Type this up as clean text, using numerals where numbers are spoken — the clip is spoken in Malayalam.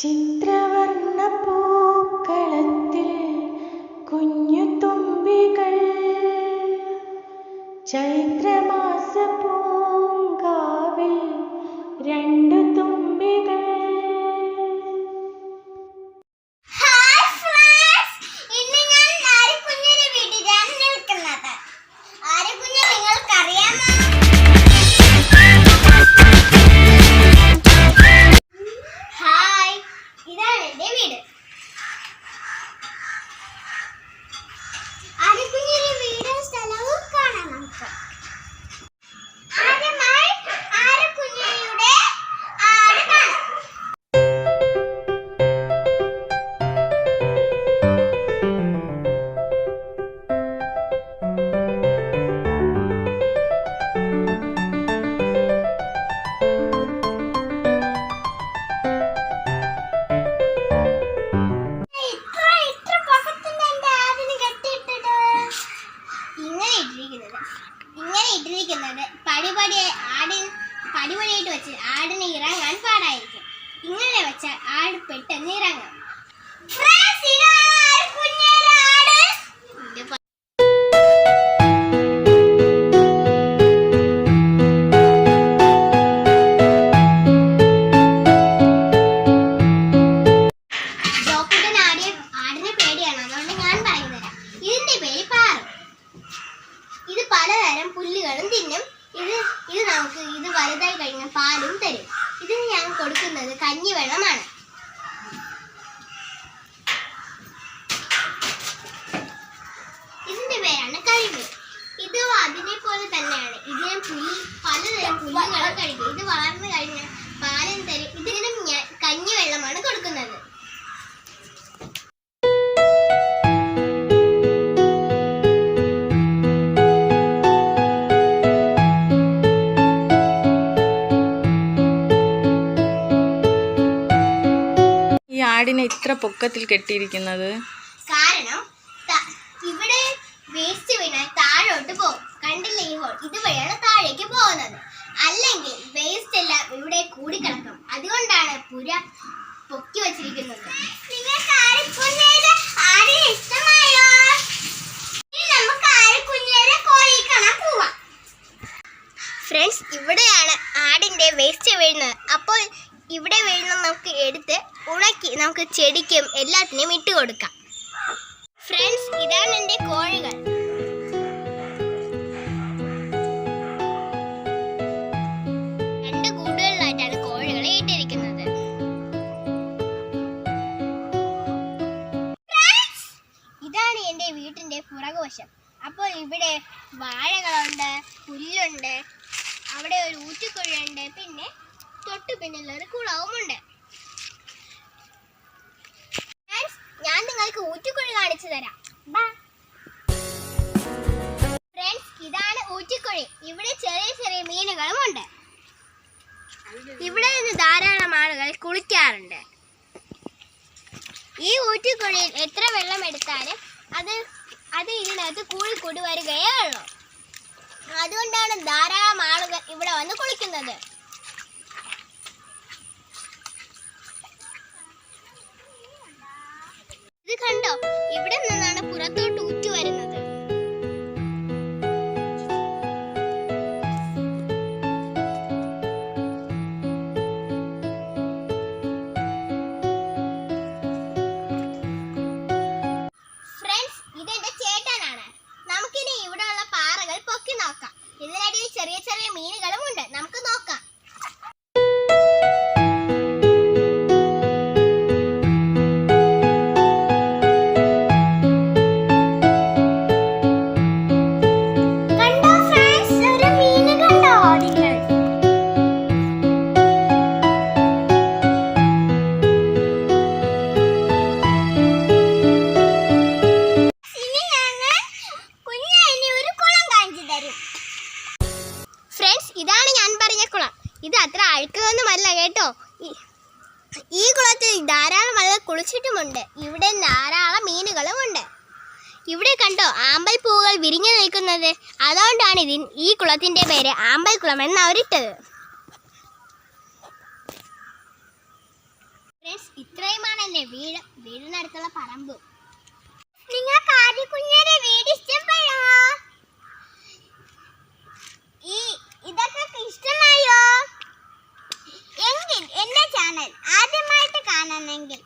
ചിത്രവർണ്ണ പൂക്കളത്തിൽ കുഞ്ഞു തുമ്പികൾ, ചൈത്രമാസ പൂങ്കാവിൽ രണ്ടു തുമ്പികൾ. പടിപടിയായിട്ട് വെച്ച് ആടിനെ ഇറങ്ങാൻ പാടായിരിക്കും. ഇങ്ങനെ വെച്ചാൽ ആട് പെട്ടെന്ന് ഇറങ്ങും. ആടിനെ പേടിയാണ്, അതുകൊണ്ട് ഞാൻ പറയുന്നതരാം. ഇതിന്റെ പേര് പാറ. ഇത് പലതരം പുല്ലുകളും തിന്നും. ഇത് നമുക്ക് വലുതായി കഴിഞ്ഞാൽ പാലും തരും. ഇതിന് ഞാൻ കൊടുക്കുന്നത് കഞ്ഞിവെള്ളമാണ്. ഇതിന്റെ പേരാണ് കഴിവ്. ഇത് അതിനെ പോലെ തന്നെയാണ്. ഇതിന് പലതരം പുല്ലുകളും കഴിക്കും. ഇത് വളർന്നു കഴിഞ്ഞാൽ പാലും തരും. ഇതിനും ഞാൻ കഞ്ഞിവെള്ളമാണ് കൊടുക്കുന്നത്. ആടിനെ ഇത്ര പൊക്കത്തിൽ കെട്ടിയിരിക്കുന്നത് കാരണം ഇവിടെ വേസ്റ്റ് വീണാൽ താഴോട്ട് പോകും. കണ്ടില്ലേ ഈ ഹോൾ? ഇതുവഴിയാണ് താഴേക്ക് പോകുന്നത്. അല്ലെങ്കിൽ വേസ്റ്റ് എല്ലാം ഇവിടെ കൂടിക്കിടക്കും. അതുകൊണ്ടാണ് പുര പൊക്കി വെച്ചിരിക്കുന്നത്. ഫ്രണ്ട്സ്, ഇവിടെയാണ് ആടിന്റെ വേസ്റ്റ് വീഴുന്നത്. അപ്പോൾ ഇവിടെ വീഴുന്നത് നമുക്ക് എടുത്ത് ഉണക്കി നമുക്ക് ചെടിക്കും എല്ലാത്തിനും ഇട്ട് കൊടുക്കാം. ഫ്രണ്ട്സ്, ഇതാണ് എൻ്റെ കോഴികൾ. രണ്ട് കൂടുകളിലായിട്ടാണ് കോഴികളെ ഇട്ടിരിക്കുന്നത്. ഇതാണ് എൻ്റെ വീട്ടിൻ്റെ പുറകുവശം. അപ്പോൾ ഇവിടെ വാഴകളുണ്ട്, പുല്ലുണ്ട്, അവിടെ ഒരു ഊറ്റുകുഴിയുണ്ട്, പിന്നെ തൊട്ടു പിന്നിലൊരു കുളവുമുണ്ട്. ഞാൻ നിങ്ങൾക്ക് ഊറ്റുകുഴി കാണിച്ചു തരാം. ഫ്രണ്ട്സ്, ഇതാണ് ഊറ്റുകുഴി. ഇവിടെ ചെറിയ ചെറിയ മീനുകളും ഉണ്ട്. ഇവിടെ നിന്ന് ധാരാളം ആളുകൾ കുളിക്കാറുണ്ട്. ഈ ഊറ്റുകുഴിയിൽ എത്ര വെള്ളം എടുത്താലും അത് ഇതിനകത്ത് കൂടി വരികയേ ഉള്ളൂ. അതുകൊണ്ടാണ് ധാരാളം ആളുകൾ ഇവിടെ വന്ന് കുളിക്കുന്നത്. ഇത് കണ്ടോ? ഇവിടെ നിന്നാണ് പുറത്തോട്ട് ഊറ്റി വരുന്നത്. ഫ്രണ്ട്സ്, ഇതെന്റെ ചേട്ടനാണ്. നമുക്കിനി ഇവിടെയുള്ള പാറകൾ പൊക്കി നോക്കാം. ഇതിനടിയിൽ ചെറിയ ചെറിയ മീനുകളും ഉണ്ട്. നമുക്ക് നോക്കാം. ഇതാണ് ഞാൻ പറഞ്ഞ കുളം. ഇത് അത്ര അഴുക്കൊന്നുമല്ല കേട്ടോ. ഈ കുളത്തിൽ ധാരാളം ആളുകൾ കുളിച്ചിട്ടുമുണ്ട്. ഇവിടെ ധാരാളം മീനുകളും ഉണ്ട്. ഇവിടെ കണ്ടോ ആമ്പൽ പൂവുകൾ വിരിഞ്ഞു നിൽക്കുന്നത്? അതുകൊണ്ടാണ് ഈ കുളത്തിന്റെ പേര് ആമ്പൽ കുളം എന്ന് അവരിട്ടത്. പിന്നെ വീടിനടുത്തുള്ള പറമ്പ്. നിങ്ങൾക്ക് ആദികുഞ്ഞിന്റെ വീട് ഇഷ്ടപ്പെട്ടോ? ഇതൊക്കെ ഇഷ്ടമായോ? എങ്കിൽ എന്റെ ചാനൽ ആദ്യമായിട്ട് കാണണമെങ്കിൽ